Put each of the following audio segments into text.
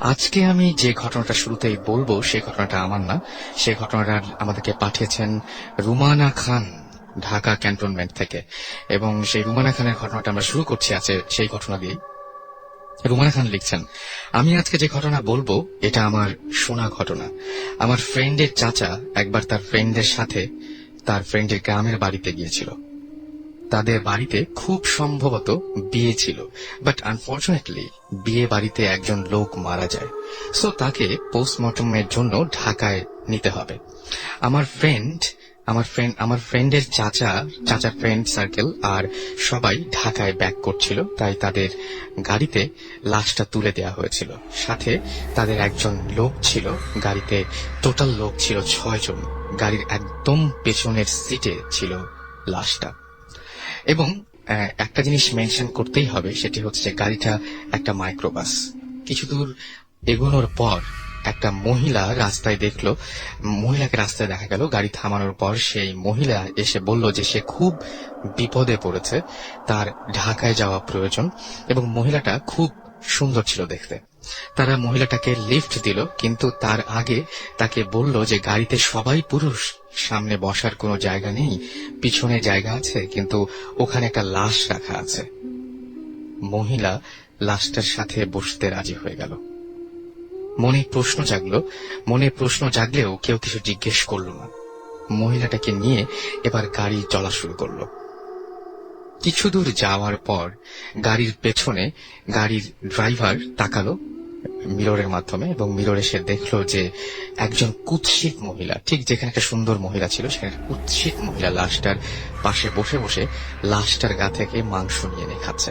আজকে আমি যে ঘটনাটা শুরুতেই বলবো সেই ঘটনাটা আমার না। সেই ঘটনাটা আমাদেরকে পাঠিয়েছেন রুমানা খান, ঢাকা ক্যান্টনমেন্ট থেকে। এবং সেই রুমানা খানের ঘটনাটা আমরা শুরু করছি আছে সেই ঘটনা দিয়ে। রুমানা খান লিখছেন, আমি আজকে যে ঘটনা বলবো এটা আমার শোনা ঘটনা। আমার ফ্রেন্ডের চাচা একবার তার ফ্রেন্ডের সাথে তার ফ্রেন্ডের গ্রামের বাড়িতে গিয়েছিল। তাদের বাড়িতে খুব সম্ভবত বিয়ে ছিল, বাট আনফর্চুনেটলি বিয়ে বাড়িতে একজন লোক মারা যায়। সো তাকে পোস্টমর্টমের জন্য ঢাকায় নিতে হবে। আমার ফ্রেন্ডের চাচার ফ্রেন্ড সার্কেল আর সবাই ঢাকায় ব্যাক করছিল, তাই তাদের গাড়িতে লাশটা তুলে দেওয়া হয়েছিল। সাথে তাদের একজন লোক ছিল গাড়িতে। টোটাল লোক ছিল 6 জন। গাড়ির একদম পেছনের সিটে ছিল লাশটা। এবং একটা জিনিস মেনশন করতেই হবে, সেটি হচ্ছে গাড়িটা একটা মাইক্রোবাস। কিছু দূর এগোনোর পর একটা মহিলা রাস্তায় দেখলো, মহিলাকে রাস্তায় দেখা গেল। গাড়ি থামানোর পর সেই মহিলা এসে বলল যে সে খুব বিপদে পড়েছে, তার ঢাকায় যাওয়া প্রয়োজন। এবং মহিলাটা খুব সুন্দর ছিল দেখতে। তারা মহিলাটাকে লিফট দিল, কিন্তু তার আগে তাকে বলল যে গাড়িতে সবাই পুরুষ, সামনে বসার কোনো জায়গা নেই, পিছনে জায়গা আছে, কিন্তু ওখানে একটা লাশ রাখা আছে। মহিলা লাশটার সাথে বসতে রাজি হয়ে গেল। মনে প্রশ্ন জাগলেও কেউ কিছু জিজ্ঞেস করল না। মহিলাটাকে নিয়ে এবার গাড়ি চলা শুরু করলো। কিছু দূর যাওয়ার পর গাড়ির পেছনে গাড়ির ড্রাইভার তাকালো মিররের মাধ্যমে, এবং মিররে সে দেখলো যে একজন কুৎসিত মহিলা, ঠিক যেখানে একটা সুন্দর মহিলা ছিল সেখানে কুৎসিত মহিলা লাশটার পাশে বসে বসে লাশটার গা থেকে মাংস নিয়ে খাচ্ছে।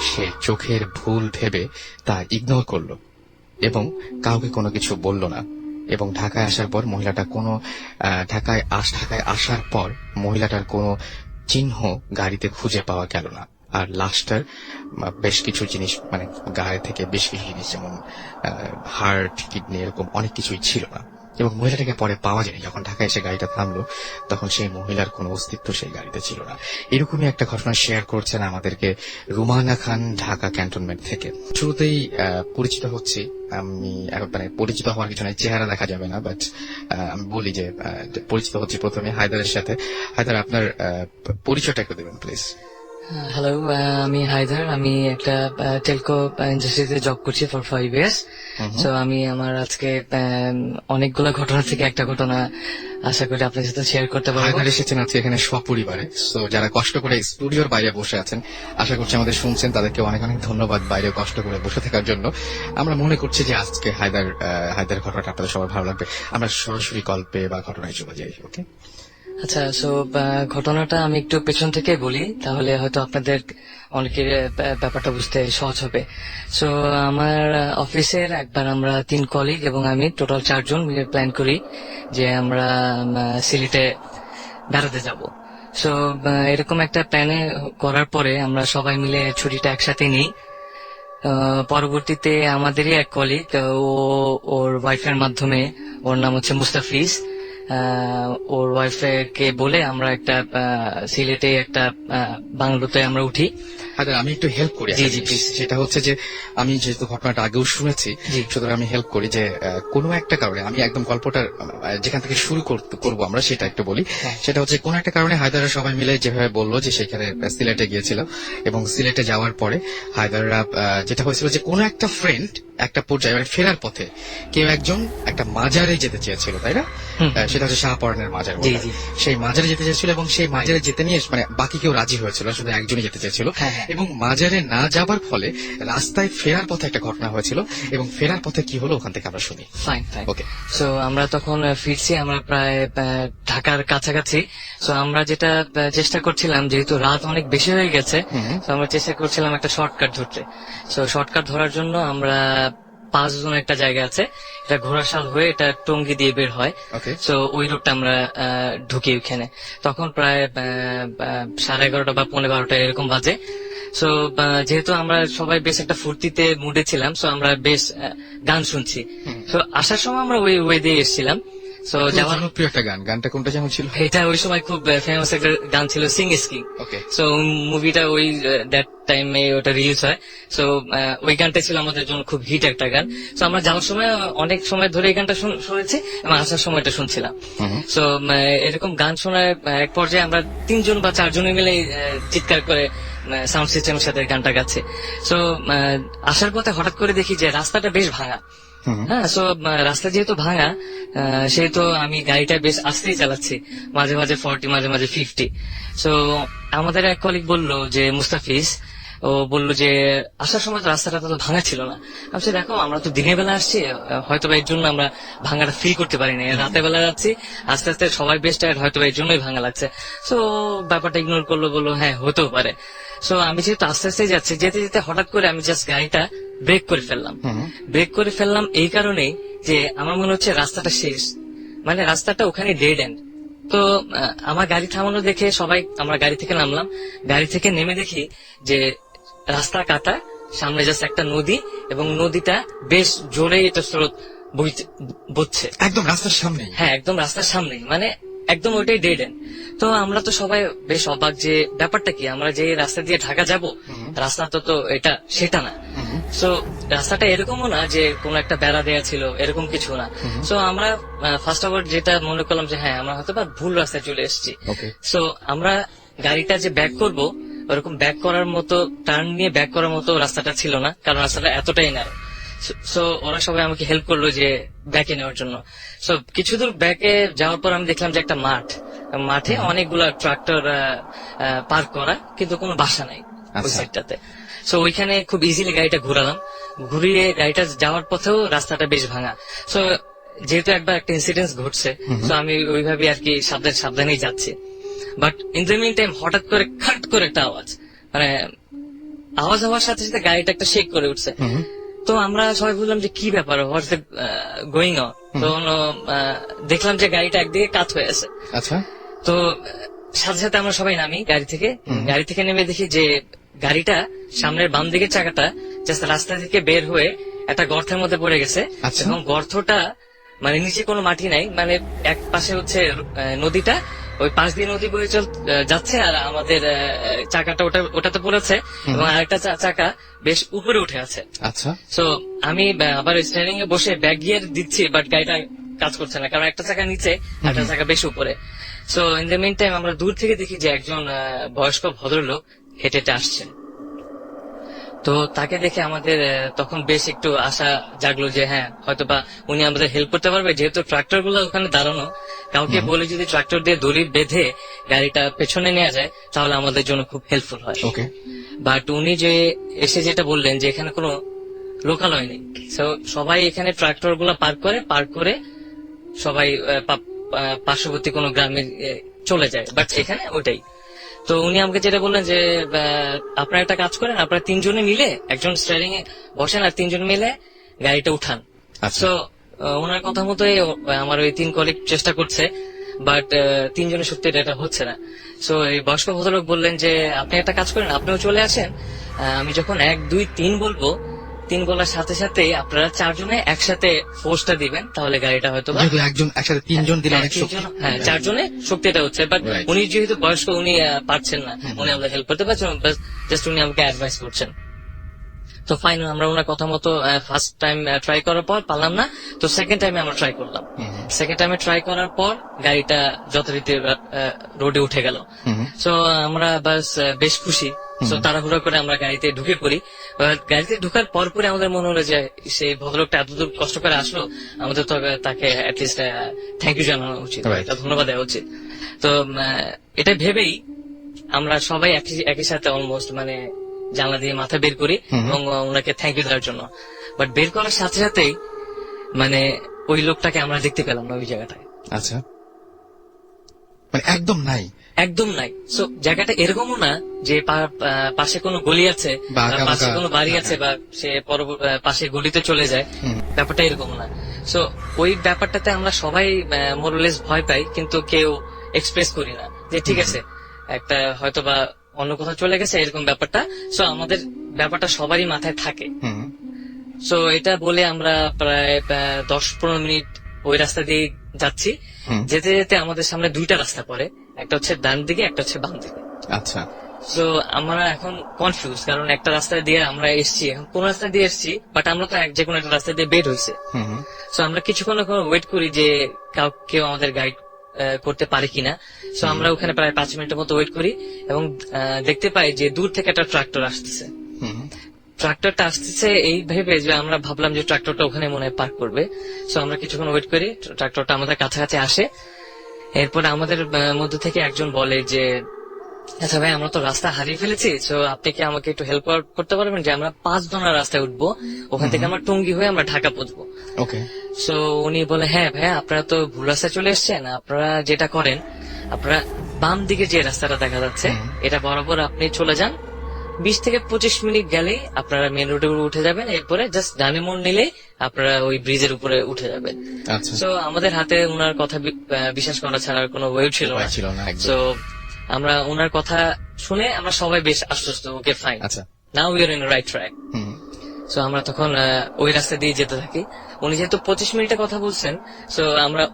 সে চোখের ভুল ভেবে তা ইগনোর করলো এবং কাউকে কোনো কিছু বলল না। এবং ঢাকায় আসার পর ঢাকায় আসার পর মহিলাটার কোনো চিহ্ন গাড়িতে খুঁজে পাওয়া গেল না। আর লাশটার বেশ কিছু জিনিস, মানে গায়ে থেকে বেশ কিছু জিনিস, যেমন হার্ট, কিডনি, এরকম অনেক কিছুই ছিল না। এবং মহিলাটাকে পরে পাওয়া যায়নি। যখন ঢাকায় এসে গাড়িটা থামলো তখন সেই মহিলার কোনো অস্তিত্ব সেই গাড়িতে ছিল না। এরকমই একটা ঘটনা শেয়ার করছেন আমাদেরকে রুমানা খান, ঢাকা ক্যান্টনমেন্ট থেকে। শুরুতেই পরিচিত হচ্ছি। আমি মানে পরিচিত হওয়ার কিছু নাই, চেহারা দেখা যাবে না, বাট আমি বলি যে পরিচিত হচ্ছি প্রথমে হায়দারের সাথে। হায়দার, আপনার পরিচয়টা একটু দেবেন প্লিজ। হ্যালো, আমি হায়দার। আমি একটা টেলকো ইন্ডাস্ট্রিতে জব করছি ফর 5 ইয়ার্স। তো আমি আমার আজকে অনেকগুলো ঘটনা থেকে একটা ঘটনা আশা করি আপনার সাথে শেয়ার করতে পারবো। হায়দার এসেছেন আজকে এখানে সপরিবারে। তো যারা কষ্ট করে স্টুডিওর বাইরে বসে আছেন, আশা করছি আমাদের শুনছেন, তাদেরকে অনেক অনেক ধন্যবাদ বাইরে কষ্ট করে বসে থাকার জন্য। আমরা মনে করছি যে আজকে হায়দার ঘটনাটা আপনাদের সবার ভালো লাগবে। আমরা সরাসরি গল্পে বা ঘটনায় চলে যাই। ওকে, আচ্ছা। সো ঘটনাটা আমি একটু পেছন থেকে বলি, তাহলে হয়তো আপনাদের অনেকের ব্যাপারটা বুঝতে সহজ হবে। সো আমার অফিসের একবার আমরা 3 কলিগ এবং আমি টোটাল 4 জন মিলে প্ল্যান করি যে আমরা সিলেটে বেড়াতে যাব। সো এরকম একটা প্ল্যানে করার পরে আমরা সবাই মিলে ছুটিটা একসাথে নিই। পরবর্তীতে আমাদেরই এক কলিগ, ওর ওয়াইফের মাধ্যমে, ওর নাম হচ্ছে মুস্তাফিজ, ওর ওয়াইফকে বলে আমরা একটা সিলেটে একটা বাংলোতে আমরা উঠি। আচ্ছা, আমি একটু হেল্প করি। জি জি প্লিজ। সেটা হচ্ছে যে আমি যেহেতু ঘটনাটা আগেও শুনেছি, সুতরাং আমি হেল্প করি যে কোনো একটা কারণে আমি একদম গল্পটা যেখান থেকে শুরু করবো আমরা সেটা একটু বলি। সেটা হচ্ছে কোনো একটা কারণে হায়দাররা সবাই মিলে যেভাবে বললো যে সেখানে সিলেটে গিয়েছিল, এবং সিলেটে যাওয়ার পরে হায়দাররা যেটা হয়েছিল যে কোনো একটা ফ্রেন্ড একটা পর্যায়ে মানে ফেরার পথে কেউ একজন একটা মাজারে যেতে চেয়েছিল, তাই না? সেটা হচ্ছে শাহপরানের মাজার। সেই মাজারে যেতে চেয়েছিল এবং সেই মাজারে যেতে নিয়ে মানে বাকি কেউ রাজি হয়েছিল, শুধু একজনই যেতে চেয়েছিল। এবং মাজারে না যাবার ফলে রাস্তায় ফেরার পথে একটা ঘটনা হয়েছিল, এবং ফেরার পথে কি হলো ওখান থেকে আমরা শুনি। ফাইন। ওকে। সো আমরা তখন ফিরছি, আমরা প্রায় ঢাকার কাছাকাছি। সো আমরা যেটা চেষ্টা করছিলাম, যেহেতু রাত অনেক বেশি হয়ে গেছে, তো আমরা চেষ্টা করছিলাম একটা শর্টকাট ধরতে। সো শর্টকাট ধরার জন্য আমরা 5 জন একটা জায়গা আছে, এটা ঘোড়াশাল হয়ে এটা টঙ্গী দিয়ে বের হয়। তো ওই রোডটা আমরা ঢুকি ওইখানে। তখন প্রায় 11:30 বা 11:15 এরকম বাজে। সো যেহেতু আমরা সবাই বেশ একটা ফুর্তিতে মুডে ছিলাম, সো আমরা বেশ গান শুনছি। তো আসার সময় আমরা ওই ওয়ে দিয়ে এসেছিলাম। সো খুব যাওয়ার জনপ্রিয় একটা গান, গানটা কোনটা যেন ছিল? এটা ওই সময় খুব ফেমাস একটা গান ছিল, Singh is king. Okay. So মুভিটা ওই দ্যাট টাইমে ওটা রিলিজ হয়। সো ওই গানটা ছিল আমাদের জন্য খুব হিট একটা গান। সো আমরা যাওয়ার সময় অনেক সময় ধরে এই গানটা শুনেছি এবং আসার সময়টা শুনছিলাম। সো এরকম গান শোনার এক পর্যায়ে আমরা 3 বা 4 জনে মিলে চিৎকার করে সাউন্ড সিস্টেমের সাথে গানটা গাচ্ছে। সো আসার পথে হঠাৎ করে দেখি যে রাস্তাটা বেশ ভাঙা। হ্যাঁ, সো রাস্তা যেহেতু ভাঙা, সেহেতু আমি গাড়িটা বেশ আস্তেই চালাচ্ছি, মাঝে মাঝে 40, মাঝে মাঝে 50। সো আমাদের এক কলিগ বললো যে মুস্তাফিজ, ও বললো যে আসার সময় তো রাস্তাটা তো ভাঙা ছিল না। আমি বলছি, দেখো আমরা তো দিনের বেলা আসছি, হয়তো এর জন্য আমরা ভাঙাটা ফিল করতে পারিনি, রাতের বেলা যাচ্ছি, আস্তে আস্তে সবাই বেশ টায়ার্ড, হয়তো এর জন্যই ভাঙা লাগছে। সো ব্যাপারটা ইগনোর করলো, বললো হ্যাঁ হতেও পারে। সো আমি যেহেতু আস্তে আস্তে যাচ্ছি, যেতে যেতে হঠাৎ করে আমি জাস্ট গাড়িটা ব্রেক করে ফেললাম। ব্রেক করে ফেললাম এই কারণেই যে আমার মনে হচ্ছে রাস্তাটা শেষ, মানে রাস্তাটা ওখানে ডেড এন্ড। তো আমার গাড়ি থামানো দেখে সবাই, আমরা গাড়ি থেকে নামলাম, গাড়ি থেকে নেমে দেখি যে রাস্তা কাটা, সামনে জাস্ট একটা নদী, এবং নদীটা বেশ জোরে এটা স্রোত বইছে একদম রাস্তার সামনে। হ্যাঁ, একদম রাস্তার সামনে, মানে একদম ওইটাই ডেড এন্ড। তো আমরা তো সবাই বেশ অবাক যে ব্যাপারটা কি, আমরা যে রাস্তা দিয়ে ঢাকা যাব, রাস্তা তো এটা সেটা না। সো রাস্তাটা এরকমও না যে কোন একটা বেড়া দেয়া ছিল, এরকম কিছু না। সো আমরা ফার্স্ট অফ অল যেটা মনে করলাম যে হ্যাঁ আমরা হয়তো বা ভুল রাস্তায় চলে এসেছি। সো আমরা গাড়িটা যে ব্যাক করব, ওরকম ব্যাক করার মতো, টার্ন নিয়ে ব্যাক করার মতো রাস্তাটা ছিল না, কারণ রাস্তাটা এতটাই না। সো ওরা সবাই আমাকে হেল্প করলো যে ব্যাকে নেওয়ার জন্য। সো কিছু দূর ব্যাকে যাওয়ার পর আমি দেখলাম যে একটা মাঠে অনেকগুলা ট্রাক্টর পার্ক করা, কিন্তু কোনো বাসা নাই ওই সাইডটাতে। সো ওইখানে খুব ইজিলি গাড়িটা ঘুরালাম, ঘুরিয়ে গাড়িটা যাওয়ার পথেও রাস্তাটা বেশ ভাঙা। সো যেহেতু একবার একটা ইনসিডেন্স ঘটছে, সো আমি ওইভাবে আর কি সাবধানেই যাচ্ছি। But in the meantime হঠাৎ করে খাট করে একটা আওয়াজ, মানে আওয়াজ হওয়ার সাথে সাথে গাড়িটা একটা শেক করে উঠছে। তো আমরা সবাই বললাম যে কি ব্যাপার, হোয়াটস দ্য গোয়িং অন। তো দেখলাম যে গাড়িটা একদিকে কাত হয়ে আছে। আচ্ছা। তো সাথে সাথে আমরা সবাই নামি গাড়ি থেকে নেমে দেখি যে গাড়িটা সামনের বাম দিকের চাকাটা জাস্ট রাস্তা থেকে বের হয়ে একটা গর্তের মধ্যে পড়ে গেছে। এবং গর্তটা মানে নিচে কোনো মাটি নাই, মানে এক পাশে হচ্ছে নদীটা, ওই পাশ দিয়ে নদী বয়ে যাচ্ছে, আর আমাদের চাকাটা ওটাতে পড়েছে, এবং আরেকটা চাকা বেশ উপরে উঠে আছে। আচ্ছা। সো আমি আবার স্টিয়ারিং এ বসে ব্যাক গিয়ার দিচ্ছি, বাট গাড়িটা কাজ করছে না, কারণ একটা চাকা নিচে, একটা চাকা বেশ উপরে। So in the meantime আমরা দূর থেকে দেখি যে একজন বয়স্ক ভদ্রলোক হেঁটে হেঁটে আসছেন। তো তাকে দেখে আমাদের তখন বেশ একটু আশা জাগলো যে হ্যাঁ হয়তো বা উনি আমাদের হেল্প করতে পারবে, যেহেতু ট্রাক্টর গুলো ওখানে দাঁড়ানো, কাউকে বলে যদি ট্রাক্টর দিয়ে দড়ি বেঁধে গাড়িটা পেছনে নেওয়া যায় তাহলে আমাদের জন্য খুব হেল্পফুল হয়। বাট উনি যে এসে যেটা বললেন যে এখানে কোনো লোকালয় নেই, সবাই এখানে ট্রাক্টর গুলা পার্ক করে সবাই পার্শ্ববর্তী কোনো গ্রামে চলে যায়, বাট এখানে ওইটাই। তো উনি আমাকে যেটা বললেন যে আপনারা একটা কাজ করেন, আপনারা 3 জনে মিলে একজন স্টিয়ারিং এ বসেন আর 3 জন মিলে গাড়িটা উঠান। তো ওনার কথা মতোই আমার ওই 3 কলিগ চেষ্টা করছে, বাট 3 জনের শক্তি এটা হচ্ছে না। সো এই বয়স্ক ভদ্রলোক বললেন যে আপনি একটা কাজ করেন, আপনিও চলে আসেন, আমি যখন 1, 2, 3 বলবো, 3 বলার সাথে সাথে আপনারা 4 জনে একসাথে ফোর্সটা দিবেন, তাহলে গাড়িটা হয়তো একজন একসাথে 3 জন দিলে অনেক শক্তি। হ্যাঁ, 4 জনে শক্তিটা হচ্ছে, বাট উনি যেহেতু বয়স্ক, উনি পারছেন না, উনি আমাদের হেল্প করতে পারছেন, জাস্ট উনি আমাকে অ্যাডভাইস করছেন। তো ফাইনাল আমরা ওনার কথা মতো ফার্স্ট টাইম ট্রাই করার পর পারলাম না, তো সেকেন্ড টাইমে আমরা ট্রাই করলাম। সেকেন্ড টাইমে ট্রাই করার পর গাড়িটা যথারীতি রোডে উঠে গেল। সো আমরা বেশ খুশি। তো তাড়াহুড়ো করে আমরা গাড়িতে ঢুকে পড়ি। গাড়িতে ঢুকার পরে আমাদের মনে হলো যে সেই ভদ্রলোকটা এতদূর কষ্ট করে আসলো, আমাদের তো তাকে অ্যাটলিস্ট থ্যাংক ইউ জানানো উচিত, ধন্যবাদ দেওয়া উচিত। তো এটা ভেবেই আমরা সবাই একই সাথে অলমোস্ট মানে জানলা দিয়ে মাথা বের করি এবং ওনাকে থ্যাংক ইউ দেওয়ার জন্য। বাট বের করার সাথে সাথেই মানে ওই লোকটাকে আমরা দেখতে পেলাম না ওই জায়গাটায়। আচ্ছা, মানে একদম নাই। সো জায়গাটা এরকমও না যে পাশে কোনো গলি আছে, পাশে কোনো বাড়ি আছে, বা সে পাশে গলিতে চলে যায়, ব্যাপারটা এরকম না। সো ওই ব্যাপারটাতে আমরা সবাই মোরলেস ভয় পাই, কিন্তু কেউ এক্সপ্রেস করি না যে ঠিক আছে একটা হয়তো বা অন্য কোথাও চলে গেছে এরকম ব্যাপারটা। সো আমাদের ব্যাপারটা সবারই মাথায় থাকে। সো এটা বলে আমরা প্রায় 10-15 মিনিট ওই রাস্তা দিয়ে যাচ্ছি, হুম। যেতে যেতে আমাদের সামনে দুইটা রাস্তা পড়ে, একটা হচ্ছে ডান দিকে, একটা হচ্ছে বাম দিকে। আচ্ছা। তো আমরা এখন কনফিউজ, কারণ একটা রাস্তা দিয়ে আমরা এসছি, এখন কোন রাস্তা দিয়ে এসছি, বাট আমরা তো যে কোনো একটা রাস্তা দিয়ে বের হয়েছে। হুম হুম। সো আমরা কিছুক্ষণ এখন ওয়েট করি যে কেউ আমাদের গাইড করতে পারে কিনা। সো আমরা ওখানে প্রায় 5 মিনিটের মতো ওয়েট করি এবং দেখতে পাই যে দূর থেকে একটা ট্রাক্টর আসতেছে। হুম হুম। ট্রাক্টরটা আসতেছে এই ভেবে যে আমরা ভাবলাম যে ট্রাক্টরটা ওখানে মনে হয় পার্ক করবে। সো আমরা কিছুক্ষণ ওয়েট করি, ট্রাক্টরটা আমাদের কাছাকাছি আসে। এরপরে আমাদের মধ্যে থেকে একজন বলে যে, আচ্ছা ভাই, আমরা তো রাস্তা হারিয়ে ফেলেছি, তো আপনি কি আমাকে একটু হেল্প করতে পারবেন যে আমরা 5 জনের রাস্তায় উঠবো, ওখান থেকে আমরা টঙ্গী হয়ে আমরা ঢাকা পৌঁছবো। ওকে। সো উনি বলে, হ্যাঁ ভাইয়া, আপনারা তো ভুল রাস্তায় চলে এসেছেন, আপনারা যেটা করেন, আপনারা বাম দিকে যে রাস্তাটা দেখা যাচ্ছে এটা বরাবর আপনি চলে যান, 20 থেকে 25 মিনিট গেলেই আপনারা মেন রোডে উঠে যাবেন, এরপরে জাস্ট ডানে মোড় নিলেই আপনারা ওই ব্রিজের উপরে উঠে যাবেন। আচ্ছা। সো আমাদের হাতে ওনার কথা বিশ্বাস করা ছাড়া আর কোনো ওয়ে ছিল না। ছিল না একদম। সো আমরা ওনার কথা শুনে আমরা সবাই বেশ আশ্বস্ত, ওকে ফাইন, আচ্ছা। Now we are in right track. Hmm. So আমরা তখন ওই রাস্তা দিয়ে যেতে থাকি। উনি যেহেতু 25 মিনিটের কথা বলছেন, সো আমরা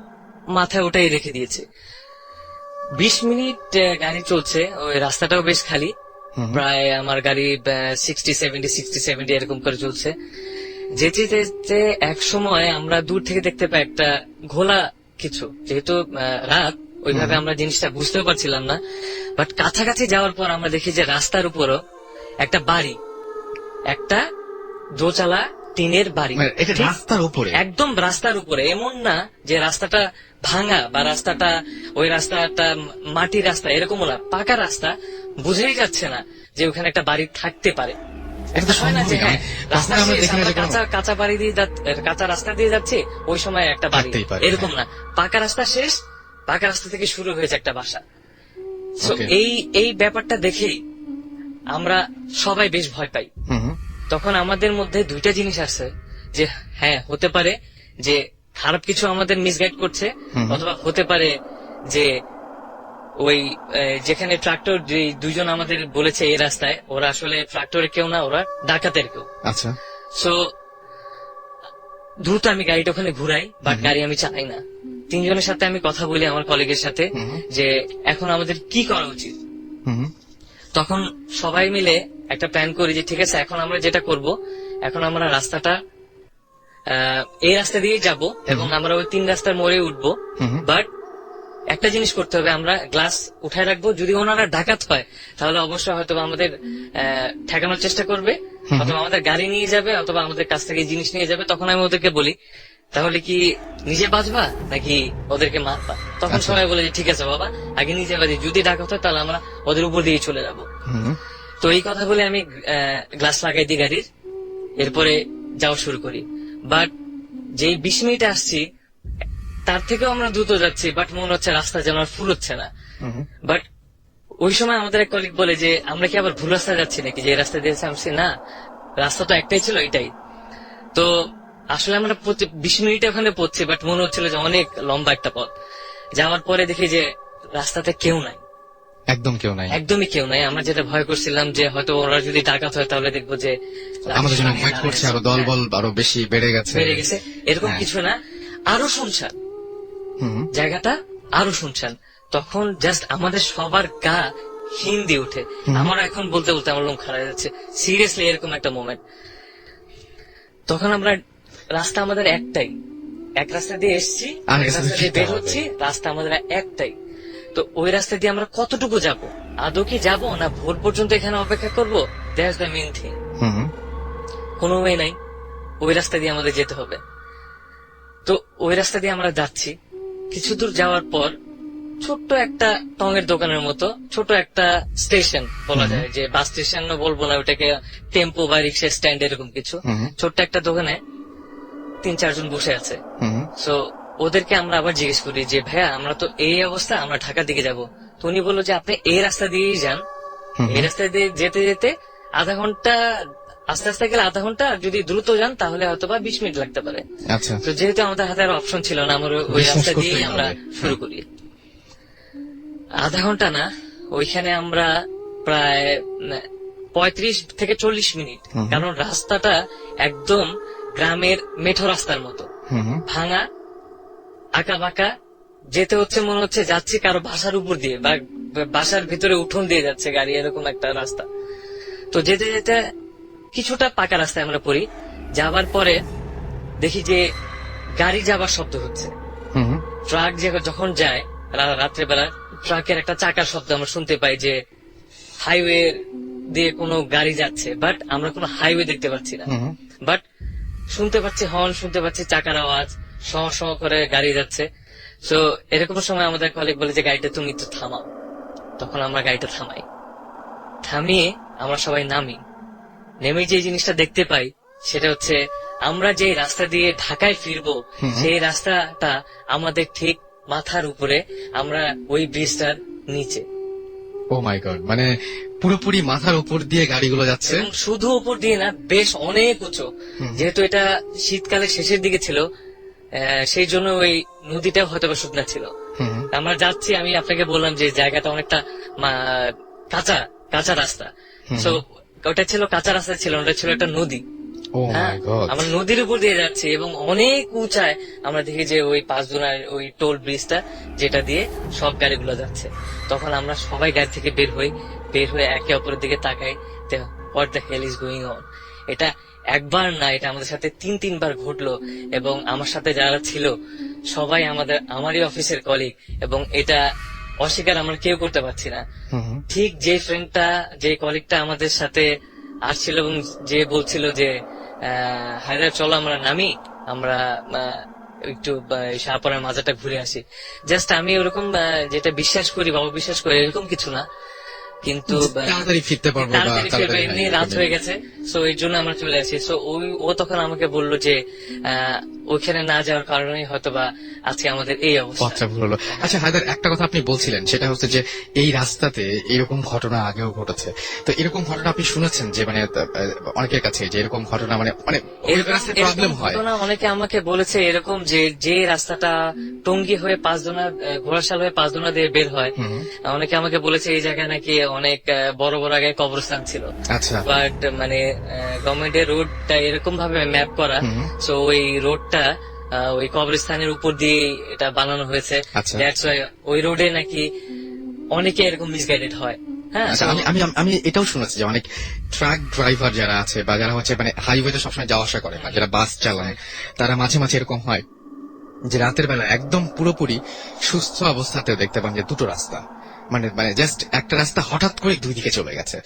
মাথায় ওটাই রেখে দিয়েছি। 20 মিনিট গাড়ি চলছে, ওই রাস্তাটাও বেশ খালি, প্রায় আমার গাড়ি 60-70 এরকম করে চলছে। যেতে যেতে এক সময় আমরা দূর থেকে দেখতে পাই একটা ঘোলা কিছু, যেহেতু রাত, ওইভাবে আমরা জিনিসটা বুঝতেও পারছিলাম না, বাট কাছাকাছি যাওয়ার পর আমরা দেখি যে রাস্তার উপরও একটা বাড়ি, একটা দোতলা টিনের বাড়ি, মানে এটা রাস্তার উপরে? একদম রাস্তার উপরে। এমন না যে রাস্তাটা ভাঙা বা রাস্তাটা ওই রাস্তাটা মাটির রাস্তা, এরকম না, পাকা রাস্তা, বুঝেই যাচ্ছে না যে ওখানে একটা বাড়ি থাকতে পারে। এটা তো হয় না যে, সম্ভবই না। হ্যাঁ, তখন রাস্তা আমরা শেষ, দেখি না আমরা যে কোনো- কাঁচা বাড়ি দিয়ে কাঁচা রাস্তা দিয়ে যাচ্ছি, ওই সময় একটা বাড়ি, থাকতেই পারে, এরকম না, পাকা রাস্তা শেষ, পাকা রাস্তা থেকে শুরু হয়েছে একটা বাসা। So, Okay. এই ব্যাপারটা দেখেই আমরা সবাই বেশ ভয় পাই। হুম হুম। তখন আমাদের মধ্যে দুইটা জিনিস আছে, যে হ্যাঁ, হতে পারে যে খারাপ কিছু আমাদের মিসগাইড করছে, অথবা হতে পারে যে ওই যেখানে ট্রাক্টর, যে দুইজন আমাদের বলেছে এই রাস্তায়, ওরা আসলে ট্রাক্টরের কেউ না, ওরা ডাকাতের কেউ। আচ্ছা। সো দ্রুত আমি গাড়িটা ওখানে ঘুরাই, বাট গাড়ি আমি চালাই না। 3 জনের সাথে আমি কথা বলি, আমার কলিগের সাথে, যে এখন আমাদের কি করা উচিত। হুম হুম। তখন সবাই মিলে একটা প্ল্যান করি যে ঠিক আছে, এখন আমরা যেটা করব, এখন আমরা রাস্তাটা এই রাস্তা দিয়ে যাব এবং আমরা ওই 3 রাস্তার মোড়ে উঠবো, বাট একটা জিনিস করতে হবে, আমরা গ্লাস উঠায় রাখবো, যদি ওনারা ডাকাত হয় তাহলে অবশ্যই হয়তো আমাদের ঠেকানোর চেষ্টা করবে, অথবা আমাদের গাড়ি নিয়ে যাবে, অথবা আমাদের কাছ থেকে জিনিস নিয়ে যাবে। তখন আমি ওদেরকে বলি, তাহলে কি নিজে বাঁচবা নাকি ওদেরকে মারবা? তখন সবাই বলে যে ঠিক আছে বাবা, আগে নিজে বাঁচি, যদি ডাকাত হয় তাহলে আমরা ওদের উপর দিয়ে চলে যাব। তো এই কথা বলে আমি গ্লাস লাগাই দিই গাড়ির, এরপরে যাওয়া শুরু করি। বাট যেই 20 মিনিটে আসছি, তার থেকেও আমরা দ্রুত যাচ্ছি, বাট মনে হচ্ছে রাস্তা যেন আর ফুল হচ্ছে না। বাট ওই সময় আমাদের এক কলিগ বলে যে, আমরা কি আবার ভুল রাস্তায় যাচ্ছি নাকি, যে রাস্তা দিয়েছে? আমি বলছি, না, রাস্তা তো একটাই ছিল, এটাই। তো আসলে আমরা 20 মিনিটে ওখানে পড়ছি, বাট মনে হচ্ছিল যে অনেক লম্বা একটা পথ। যাওয়ার পরে দেখি যে রাস্তাতে কেউ নাই, একদম কেউ নাই। একদমই কেউ নাই। আমরা যেটা ভয় করছিলাম যে হয়তো ওরা যদি ডাকাত হয় তাহলে দেখবো যে আমাদের জন্য ওয়েট করছে, আরো দল বল আরো বেশি বেড়ে গেছে। এরকম হ্যাঁ। কিছু না, আরো শুনশান হুম। জায়গাটা, আরো শুনশান। তখন জাস্ট আমাদের সবার গা হিন্দি উঠে। আমার এখন বলতে বলতে আমার লোম খারাপ হয়ে যাচ্ছে, সিরিয়াসলি এরকম একটা মোমেন্ট। তখন আমরা রাস্তা আমাদের একটাই, এক রাস্তা দিয়ে এসছি, আর এক রাস্তা রাস্তা দিয়ে ফিরতে বের হবে। হচ্ছি, রাস্তা আমাদের একটাই। তো ওই রাস্তা দিয়ে আমরা কতটুকু যাব, আদৌ কি যাবো না ভোর পর্যন্ত এখানে অপেক্ষা করবো? That's the main thing. Hmm. কোনো ওয়ে নাই, ওই রাস্তা দিয়ে আমাদের যেতে হবে। তো ওই রাস্তা দিয়ে আমরা যাচ্ছি। কিছু দূর যাওয়ার পর ছোট্ট একটা টঙের দোকানের মতো ছোট একটা স্টেশন বলা যায়, যে বাস স্টেশন বলবো না, ওটাকে টেম্পো বা রিক্সা স্ট্যান্ড এরকম কিছু, ছোট্ট একটা দোকানে 3-4 জন বসে আছে। সো ওদেরকে আমরা আবার জিজ্ঞেস করি যে, ভাইয়া, আমরা তো এই অবস্থা, আমরা ঢাকার দিকে যাব। তো উনি বললো যে আপনি এই রাস্তা দিয়েই যান, এই রাস্তা দিয়ে যেতে যেতে আধা ঘন্টা, আস্তে আস্তে গেলে আধা ঘন্টা, আর যদি দ্রুত যান তাহলে হয়তো বা 20 মিনিট লাগতে পারে। আচ্ছা। তো যেহেতু আমাদের হাতে আর অপশন ছিল না, আমরা ওই বিশ্বাস রাস্তা করতেই দিয়েই আমরা হবে। শুরু করি। আধা ঘন্টা না, ওইখানে আমরা প্রায় 35 থেকে 40 মিনিট, কারণ রাস্তাটা একদম গ্রামের মেঠো রাস্তার মতো, ভাঙা, আঁকা বাঁকা, যেতে হচ্ছে মনে হচ্ছে যাচ্ছি কারো বাসার উপর দিয়ে বা বাসার ভিতরে উঠোন দিয়ে যাচ্ছে গাড়ি, এরকম একটা রাস্তা। তো যেতে যেতে কিছুটা পাকা রাস্তায় আমরা পড়ি, যাবার পরে দেখি যে গাড়ি যাবার শব্দ হচ্ছে। হুম ট্রাক যখন যায় রাত্রেবেলা, ট্রাকের একটা চাকার শব্দ আমরা শুনতে পাই যে হাইওয়ে দিয়ে কোনো গাড়ি যাচ্ছে, বাট আমরা কোনো হাইওয়ে দেখতে পাচ্ছি না। হুম বাট শুনতে পাচ্ছি হর্ন, শুনতে পাচ্ছি চাকার আওয়াজ, শ শ করে গাড়ি যাচ্ছে। তো এরকম সময় আমাদের কলিগ বলে যে গাড়িটা তুমি একটু থামাও। তখন আমরা গাড়িটা থামিয়ে আমরা সবাই নামি। নেমে যে জিনিসটা দেখতে পাই সেটা হচ্ছে আমরা যে রাস্তা দিয়ে ঢাকায় ফিরবো সেই রাস্তাটা আমাদের ঠিক মাথার উপরে, আমরা ওই ব্রিজটার নিচে। ও মাই গড, মানে পুরোপুরি মাথার উপর দিয়ে গাড়িগুলো যাচ্ছে। এবং শুধু উপর দিয়ে না, বেশ অনেক উঁচু। যেহেতু এটা শীতকালের শেষের দিকে ছিল, সেই জন্য ওই নদীটাও হয়তো বা শুকনা ছিল। হুম আমরা যাচ্ছি, আমি আপনাকে বললাম যে জায়গাটা অনেকটা কাঁচা কাঁচা রাস্তা। তো ওটা ছিল কাঁচা রাস্তা, ছিল ওটা ছিল একটা নদী। ও হ্যাঁ, মাই গড, আমরা নদীর উপর দিয়ে যাচ্ছি এবং অনেক উঁচায় আমরা দেখি যে ওই পাঁচদোনার ওই টোল ব্রিজটা যেটা দিয়ে সব গাড়িগুলো যাচ্ছে। তখন আমরা সবাই গাড়ি থেকে বের হয়ে একে অপরের দিকে তাকাই, what the hell is going on. এটা একবার না, এটা আমাদের সাথে 3-3 বার ঘটলো। এবং আমার সাথে যারা ছিল সবাই আমারই অফিসের কলিগ, এবং এটা অস্বীকার আমরা কেউ করতে পারছি না। ঠিক যে কলিগটা আমাদের সাথে আসছিল এবং যে বলছিল যে হায়দার চলো আমরা নামি, আমরা একটু শাহপরার মাজারটা ঘুরে আসি। জাস্ট আমি ওরকম যেটা বিশ্বাস করি বা অবিশ্বাস করি এরকম কিছু না, কিন্তু তাড়াতাড়ি ফিরতে পারবো, তাড়াতাড়ি ফিরবে, এমনি রাত হয়ে গেছে। সো এর জন্য আমরা চলে আসি। সো ও তখন আমাকে বললো যে ওইখানে না যাওয়ার কারণে হয়তোবা আজকে আমাদের এই অবস্থা। পথটা ভুল হলো। আচ্ছা হায়দার, একটা কথা আপনি বলছিলেন, সেটা হচ্ছে যে এই রাস্তাতে এরকম ঘটনা আগেও ঘটেছে। তো এরকম ঘটনা আপনি শুনেছেন যে মানে অনেকের কাছে যে এরকম ঘটনা মানে মানে রাস্তায় প্রবলেম হয়? ঘটনা অনেকে আমাকে বলেছে এরকম যে রাস্তাটা টঙ্গী হয়ে পাঁচদোনা, ঘোড়াশাল হয়ে পাঁচদোনা দিয়ে বের হয়, অনেকে আমাকে বলেছে এই জায়গায় নাকি অনেক বড় বড় আগে কবরস্থান ছিল। আচ্ছা, বাট মানে গভর্নমেন্টের রোডটা এরকম ভাবে ম্যাপ করা, সো ওই রোডটা ওই কবরস্থানের উপর দিয়ে এটা বানানো হয়েছে। আচ্ছা। দ্যাটস ওয়াই ওই রোডে নাকি অনেকে এরকম মিসগাইডেড হয়। হ্যাঁ, আচ্ছা, আমি এটাও শুনেছি যে অনেক ট্রাক ড্রাইভার যারা আছে বা যারা হচ্ছে মানে হাইওয়েতে সবসময় যাওয়া আসা করে বা যারা বাস চালায়, তারা মাঝে মাঝে এরকম হয় যে রাতের বেলা একদম পুরোপুরি সুস্থ অবস্থাতেও দেখতে পান যে দুটো রাস্তা, মানে মানে জাস্ট একটা রাস্তা হঠাৎ করে দুই দিকে চলে গেছে।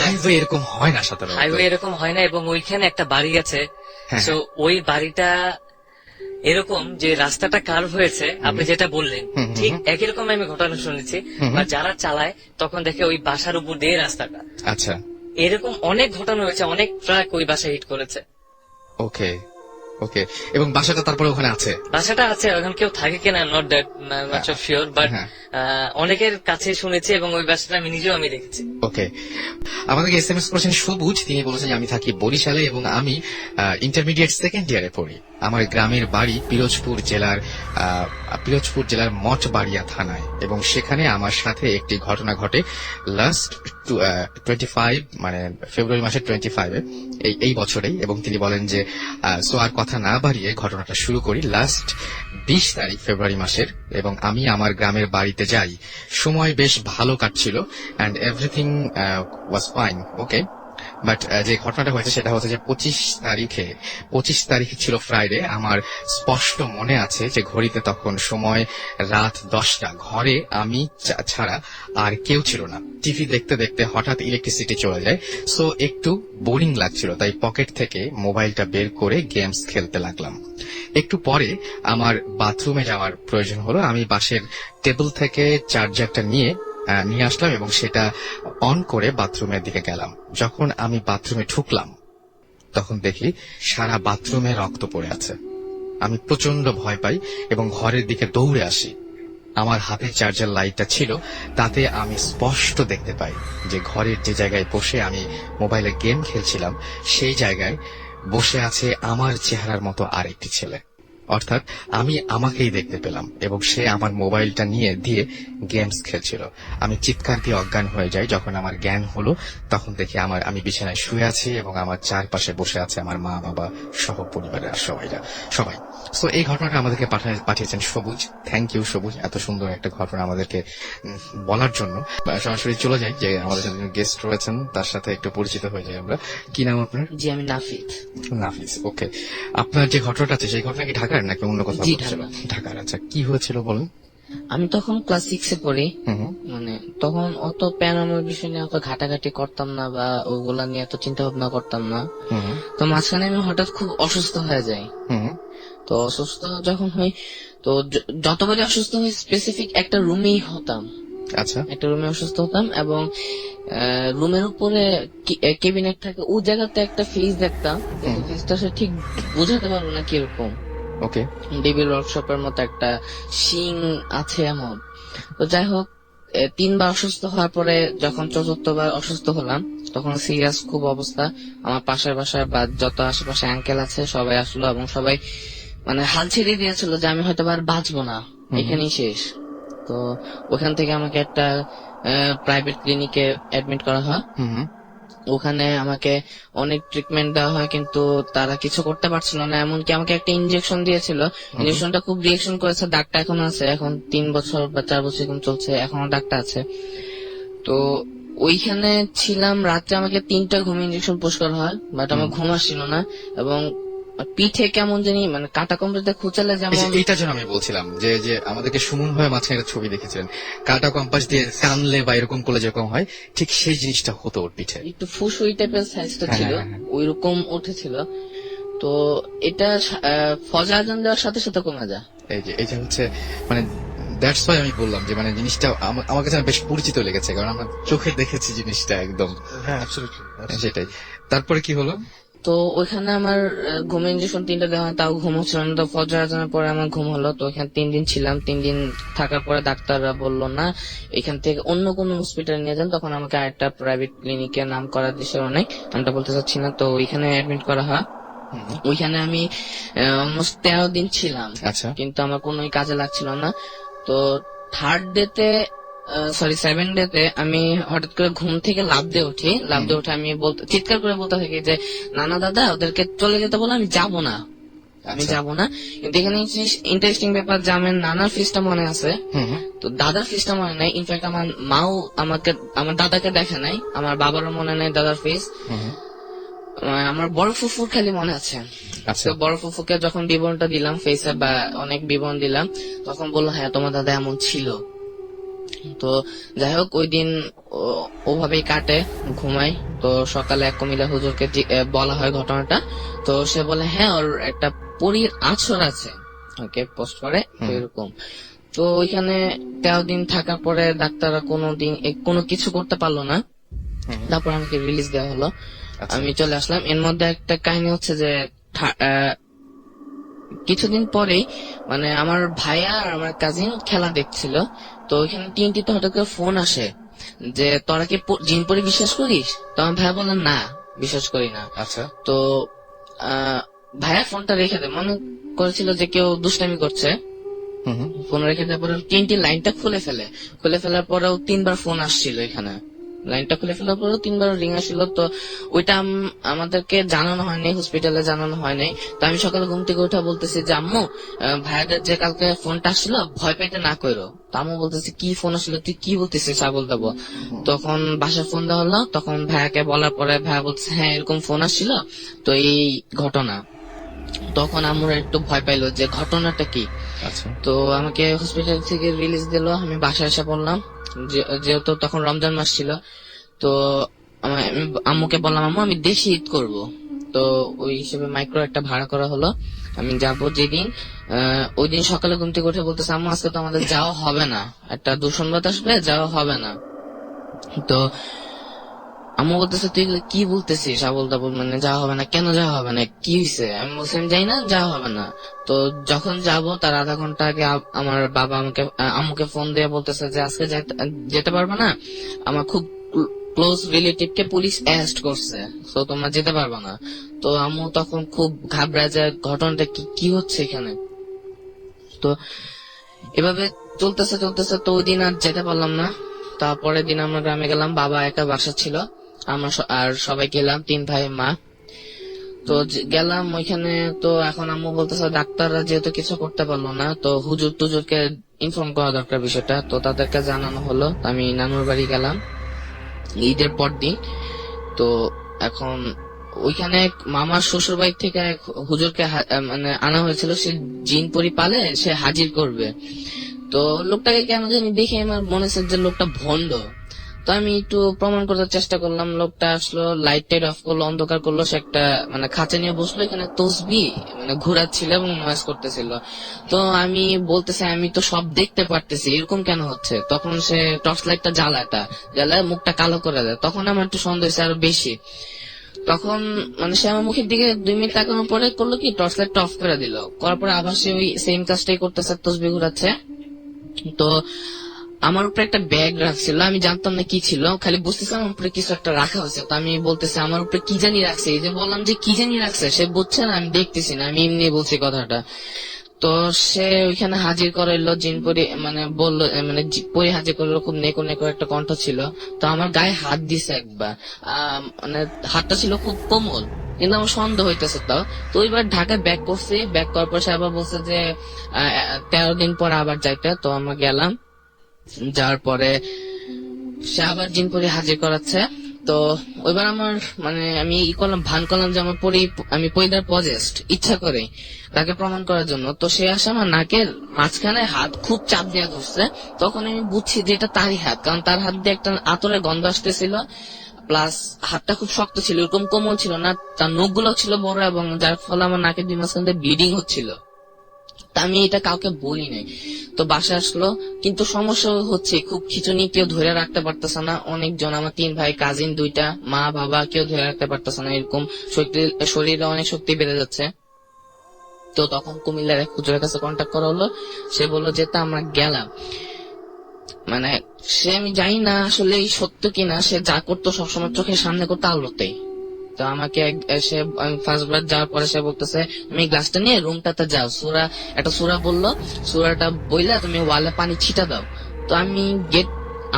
হাইওয়ে এরকম হয় না সাধারণত। হাইওয়ে এরকম হয় না, এবং ওইখানে একটা বাড়ি আছে। হ্যাঁ। তো ওই বাড়িটা এরকম যে রাস্তাটা কার্ভ হয়েছে, আপনি যেটা বললেন ঠিক একই রকম আমি ঘটনা শুনেছি। বা যারা চালায় তখন দেখে ওই বাসার উপর দিয়ে রাস্তাটা। আচ্ছা, এরকম অনেক ঘটনা হয়েছে, অনেক ট্রাক ওই বাসায় হিট করেছে। ওকে ওকে, এবং বাসাটা তারপরে ওখানে আছে? বাসাটা আছে, এখন কেউ থাকে কিনা not that much of sure, but অনেকের কাছে শুনেছি এবং ওই বাসাটা আমি দেখেছি। ওকে, আমাদেরকে SMS করেছেন সবুজ। তিনি বলেছেন যে আমি থাকি বরিশালে এবং আমি ইন্টারমিডিয়েট সেকেন্ড ইয়ারে পড়ি। আমার গ্রামের বাড়ি পিরোজপুর জেলার মঠবাড়িয়া থানায়, এবং সেখানে আমার সাথে একটি ঘটনা ঘটে লাস্ট 25 মানে ফেব্রুয়ারি মাসের 25 এই বছরেই। এবং তিনি বলেন যে সো আর কথা না বাড়িয়ে ঘটনাটা শুরু করি। লাস্ট 20 তারিখ ফেব্রুয়ারি মাসের, এবং আমি আমার গ্রামের বাড়িতে যাই। সময় বেশ ভালো কাটছিল and everything was fine, okay. But যে ঘটনাটা হয়েছে সেটা হচ্ছে যে 25 তারিখে ছিল ফ্রাইডে। আমার স্পষ্ট মনে আছে যে ঘড়িতে তখন সময় রাত 10টা। ঘরে আমি ছাড়া আর কেউ ছিল না। টিভি দেখতে দেখতে হঠাৎ ইলেকট্রিসিটি চলে যায়। সো একটু বোরিং লাগছিল, তাই পকেট থেকে মোবাইলটা বের করে গেমস খেলতে লাগলাম। একটু পরে আমার বাথরুমে যাওয়ার প্রয়োজন হলো। আমি বাসের টেবিল থেকে চার্জারটা নিয়ে আসলাম এবং সেটা অন করে বাথরুমের দিকে গেলাম। যখন আমি বাথরুমে ঢুকলাম তখন দেখি সারা বাথরুমে রক্ত পড়ে আছে। আমি প্রচন্ড ভয় পাই এবং ঘরের দিকে দৌড়ে আসি। আমার হাতে চার্জার লাইটটা ছিল, তাতে আমি স্পষ্ট দেখতে পাই যে ঘরের যে জায়গায় বসে আমি মোবাইলে গেম খেলছিলাম সেই জায়গায় বসে আছে আমার চেহারার মতো আরেকটি ছেলে। অর্থাৎ আমি আমাকেই দেখতে পেলাম এবং সে আমার মোবাইলটা নিয়ে দিয়ে গেমস খেলছিল। আমি চিৎকার দিয়ে অজ্ঞান হয়ে যাই। যখন আমার জ্ঞান হলো তখন দেখি আমি বিছানায় শুয়ে আছি এবং আমার চারপাশে বসে আছে আমার মা বাবা সহ পরিবারের সবাই। সো এই ঘটনাটা আমাদেরকে পাঠিয়েছেন সবুজ। থ্যাংক ইউ সবুজ, এত সুন্দর একটা ঘটনা আমাদেরকে বলার জন্য। সরাসরি চলে যাই যে আমাদের সাথে গেস্ট রয়েছেন, তার সাথে একটু পরিচিত হয়ে যাই আমরা। কি নাম আপনার? জি, আমি নাফিদ। নাফিস, ওকে। আপনার যে ঘটনাটা আছে সেই ঘটনা কি ঢাকার নাকি অন্য কোথাও জি, ঘটেছিল? ঢাকা। ঢাকার। আচ্ছা, কি হয়েছিল বলেন। আমি তখন ক্লাস 6-এ পড়ি। হুম মানে তখন অত প্যারানর্মাল বিষয় নিয়ে অত ঘাটাঘাটি করতাম না বা ওগুলা নিয়ে এত চিন্তা ভাবনা করতাম না। হুম তো মাঝখানে আমি হঠাৎ খুব অসুস্থ হয়ে যাই। হুম তো অসুস্থ যখন হই, তো যতবারই অসুস্থ হই স্পেসিফিক একটা রুমেই হতাম। আচ্ছা। একটা রুমে অসুস্থ হতাম এবং রুমের উপরে কেবিনেট থাকে, ওই জায়গাতে একটা ফ্রিজ দেখতাম। ফ্রিজটা সে ঠিক বুঝাতে পারবো না কিরকম, ওকে। ডিবি ওয়ার্কশপের মতো একটা শিং আছে এমন। তো যাই হোক, 3বার অসুস্থ হওয়ার পরে যখন 4র্থবার অসুস্থ হলাম তখন সিরিয়াস খুব অবস্থা। আমার পাশের বাসায় বা যত আশেপাশে আঙ্কেল আছে সবাই আসলো এবং সবাই মানে হাল ছেড়ে দিয়েছিল যে আমি হয়তো আর বাঁচবো না, এখানেই শেষ। তো ওখান থেকে আমাকে একটা প্রাইভেট ক্লিনিকে অ্যাডমিট করা হয়। হুম ওখানে আমাকে অনেক ট্রিটমেন্ট দেওয়া হয় কিন্তু তারা কিছু করতে পারছিল না। এমনকি আমাকে একটা ইনজেকশন দিয়েছিল, ইনজেকশনটা খুব রিয়েকশন করেছে, দাগটা এখন আছে, এখন 3 বছর বা 4 বছর এরকম চলছে, এখনো দাগটা আছে। তো ওইখানে ছিলাম, রাত্রে আমাকে 3টা ঘুম ইনজেকশন পুশ করা হয়, বাট আমার ঘুম আসছিল না এবং পিঠে কেমন জানি মানে কাটা কম্পাসে খুঁচালে যেমন। এইটার জন্য আমি বলছিলাম যে যে আমাদেরকে সুমন ভাই মাঝখানে একটা ছবি দেখেছিলেন, কাটা কম্পাস দিয়ে টানলে বা এরকম করলে যেরকম হয়, ঠিক সেই জিনিসটা হতো ওর পিঠে। একটু ফুসুই টাইপের সাইজটা ছিল, ওইরকম উঠেছিল। তো এটা ফজর আজান দেওয়ার সাথে সাথে কমে যায়। এইটা হচ্ছে মানে দ্যাটস ওয়াই আমি বললাম যে মানে জিনিসটা আমার কাছে বেশ পরিচিত লেগেছে, কারণ আমরা চোখে দেখেছি জিনিসটা একদম। হ্যাঁ, অ্যাবসলিউটলি। সেটাই। তারপরে কি হলো? তো ওইখানে আমার ঘুম ইনজেকশন 3টা দেওয়া হয়, তাও ঘুম হচ্ছিল না। তো ফজর আজানের পরে আমার ঘুম হলো। তো ওখানে 3 দিন ছিলাম। 3 দিন থাকার পরে ডাক্তাররা বললো না, এখান থেকে অন্য কোনো হসপিটালে নিয়ে যান। তখন আমাকে আরেকটা প্রাইভেট ক্লিনিকে নাম করা দিছে অনেক, নামটা বলতে চাচ্ছি না। তো ওইখানে অ্যাডমিট করা হয়। ওইখানে আমি অলমোস্ট 13 দিন ছিলাম। আচ্ছা। কিন্তু আমার কোনোই কাজে লাগছিল না। তো 3rd ডেতে, সরি 7 ডেতে আমি হঠাৎ করে ঘুম থেকে লাফ দিয়ে উঠি। লাফ দিয়ে উঠে আমি চিৎকার করে বলতে থাকি যে নানা দাদা ওদেরকে চলে যেতে বলো, আমি যাব না, আমি যাব না। কিন্তু এখানে ইন্টারেস্টিং ব্যাপার যে আমার নানার ফিসটা মনে আছে, তো দাদার ফিসটা মনে নাই। ইনফ্যাক্ট আমার মাও আমার দাদাকে দেখে নাই, আমার বাবারও মনে নাই দাদার ফেস। আমার বড় ফুফুর খালি মনে আছে। তো বড় ফুফুকে যখন বিবরণটা দিলাম ফেসে বা অনেক বিবরণ দিলাম, তখন বললো হ্যাঁ তোমার দাদা এমন ছিল। তো যাই হোক, ওই দিন ওভাবেই কাটে, ঘুমাই। তো সকালে এক কুমিল্লা হুজুরকে বলা হয় ঘটনাটা। তো সে বলে হ্যাঁ ওর একটা পরীর আছর আছে, ওকে পোস্ট করে এরকম। তো ওইখানে 13 দিন থাকার পরে ডাক্তাররা কোনো কিছু করতে পারলো না। তারপর আমাকে রিলিজ দেওয়া হলো, আমি চলে আসলাম। এর মধ্যে একটা কাহিনী হচ্ছে যে কিছুদিন পরেই মানে আমার ভাইয়া আর আমার কাজিন খেলা দেখছিল। তো ওইখানে টিনটিতে হঠাৎ করে ফোন আসে যে তোরা কি জিন পরি বিশ্বাস করিস? তো আমার ভাইয়া বললেন না, বিশ্বাস করি না। আচ্ছা। তো ভাইয়া ফোনটা রেখে দেয়, মনে করেছিল যে কেউ দুষ্টামি করছে। ফোন রেখে দেওয়ার পরে টিনটি লাইনটা খুলে ফেলার পরেও 3বার ফোন আসছিল এখানে। লাইনটা খুলে ফেলার পরেও 3বার রিং আসছিল। তো ওইটা আমাদেরকে জানানো হয়নি, হসপিটালে জানানো হয়নি। তো আমি সকালে ঘুম থেকে উঠে বলতেছি যে আম্মু, ভাইয়াদের যে কালকে ফোনটা আসছিল ভয় পেতে না করো। তো আম্মু বলতেছে কি ফোন আসলো, তুই কি বলতেছিস আবল তাবল। তখন বাসায় ফোন দেওয়া হলো, তখন ভাইয়াকে বলার পরে ভাইয়া বলছে হ্যাঁ এরকম ফোন আসছিল, তো এই ঘটনা। তখন আমরা একটু ভয় পাইলো যে ঘটনাটা কি। তো আমাকে হসপিটাল থেকে রিলিজ দিল, আমি বাসায় এসে পড়লাম। যেহেতু তখন রমজান মাস ছিল, তো আমি আম্মুকে বললাম আম্মু আমি দেশি ঈদ করবো। তো ওই হিসেবে মাইক্রো একটা ভাড়া করা হলো, আমি যাবো যেদিন। ওই দিন সকালে ঘুম থেকে উঠে বলতেছে আম্মু আজকে তো আমাদের যাওয়া হবে না, একটা দূষণ আসবে, যাওয়া হবে না। তো আম্মু বলতেছে তুই কি বলতেছিস আবল তাবল, মানে যাওয়া হবে না কেন, যাওয়া হবে না কি হয়েছে? আমি বলছি আমি যাই না, যাওয়া হবে না। তো যখন যাব তার আধা ঘন্টা আগে আমার বাবা আম্মুকে ফোন দিয়ে বলতেছে যে আজকে যেতে পারবে না, আমার খুব ক্লোজ রিলেটিভ কে পুলিশ অ্যারেস্ট করছে, তো তোমরা যেতে পারবে না। তো আম্মু তখন খুব ঘাবড়ায় যায় ঘটনাটা কি হচ্ছে এখানে। তো এভাবে চলতেছে চলতেছে, তো ওই দিন আর যেতে পারলাম না। তারপরের দিন আমরা গ্রামে গেলাম, বাবা একা বাসা ছিল, আমরা আর সবাই গেলাম, 3 ভাই মা। তো গেলাম ওইখানে। তো এখন আম্মু বলতেছে ডাক্তাররা যেহেতু কিছু করতে পারলো না, তো হুজুর টুজুরকে ইনফর্ম করা দরকার বিষয়টা, তো তাদেরকে জানানো হলো। আমি নানুর বাড়ি গেলাম ঈদের পর দিন। তো এখন ওইখানে মামার শ্বশুর বাড়ি থেকে এক হুজুরকে মানে আনা হয়েছিল, সে জিন পরি পালে, সে হাজির করবে। তো লোকটাকে কেন জানি দেখে আমার মনে হচ্ছে যে লোকটা ভণ্ড। তো আমি একটু প্রমাণ করার চেষ্টা করলাম। লোকটা আসলো, লাইট টাইট অফ করলো, অন্ধকার করলো, সে একটা মানে খাঁচা নিয়ে বসলো, এখানে তসবি মানে ঘোরাচ্ছিল এবং নয়েজ করতেছিল। তো আমি বলতেছি আমি তো সব দেখতে পারতেছি, এরকম কেন হচ্ছে? তখন সে টর্চ লাইটটা জ্বালায় মুখটা কালো করে দেয়। তখন আমার একটু সন্দেহ হয়েছে আরো বেশি। তখন মানে সে আমার মুখের দিকে 2 মিনিট তাকানোর পরে করলো কি, টর্চ লাইটটা অফ করে দিল। করার পরে আবার সে ওই সেম কাজটাই করতেছে, তসবি ঘুরাচ্ছে। তো আমার উপরে একটা ব্যাগ রাখছিল, আমি জানতাম না কি ছিল, খালি বুঝতেছিলাম আমার উপরে কিছু একটা রাখা হয়েছে। তো আমি বলতেছি আমার উপরে কি জানি রাখছে, এই যে বললাম যে কি জানি রাখছে, সে বুঝছে না, আমি দেখতেছি না, আমি এমনি বলছি কথাটা। তো সে ওইখানে হাজির করাইলো জিন পরি, মানে বললো মানে পরি হাজির করলো, খুব নেকো নেকো একটা কণ্ঠ ছিল। তো আমার গায়ে হাত দিছে একবার, মানে হাতটা ছিল খুব কোমল, কিন্তু আমার সন্দেহ হইতেছে। তাও তো ওইবার ঢাকায় ব্যাক করছি, ব্যাক করার পর সে আবার বলছে যে 13 দিন পর আবার যাইতে। তো আমরা গেলাম, যাওয়ার পরে সে আবার জিন পরি হাজির করাচ্ছে। তো ওইবার আমার মানে আমি ভান করলাম যে আমার আমি পরিদার পজেস্ট ইচ্ছা করে তাকে প্রমাণ করার জন্য। তো সে আসে আমার নাকের মাঝখানে হাত খুব চাপ দিয়ে ধরছে। তখন আমি বুঝছি যে এটা তারই হাত, কারণ তার হাত দিয়ে একটা আতরের গন্ধ আসতেছিল, প্লাস হাতটা খুব শক্ত ছিল, এরকম কোমল ছিল না। তার নখগুলো ছিল বড়, এবং যার ফলে আমার নাকের 2 মাঝখান দিয়ে ব্লিডিং হচ্ছিল। তা আমি এটা কাউকে বলি নাই। তো বাসা আসলো, কিন্তু সমস্যা হচ্ছে খুব খিচুনি, কেউ ধরে রাখতে পারতেছে না। অনেকজন, আমার 3 ভাই, কাজিন 2টা, মা বাবা, কেউ ধরে রাখতে পারতেছে না। এরকম শরীরে অনেক শক্তি বেড়ে যাচ্ছে। তো তখন কুমিল্লার এক হুজুরের কাছে কন্ট্যাক্ট করা হলো। সে বললো যে তা আমরা গেলাম, মানে সে আমি জানি না আসলে এই সত্য কিনা, সে যা করতো সবসময় চোখের সামনে করতো আলোতেই। তো আমাকে সে ফার্স্ট বার যাওয়ার পরে সে বলতেছে তুমি গ্লাসটা নিয়ে রুমটাতে যাও, একটা সূরা বললো, সূরাটা বইলা তুমি ওয়ালে পানি ছিটা দাও। তো আমি গেট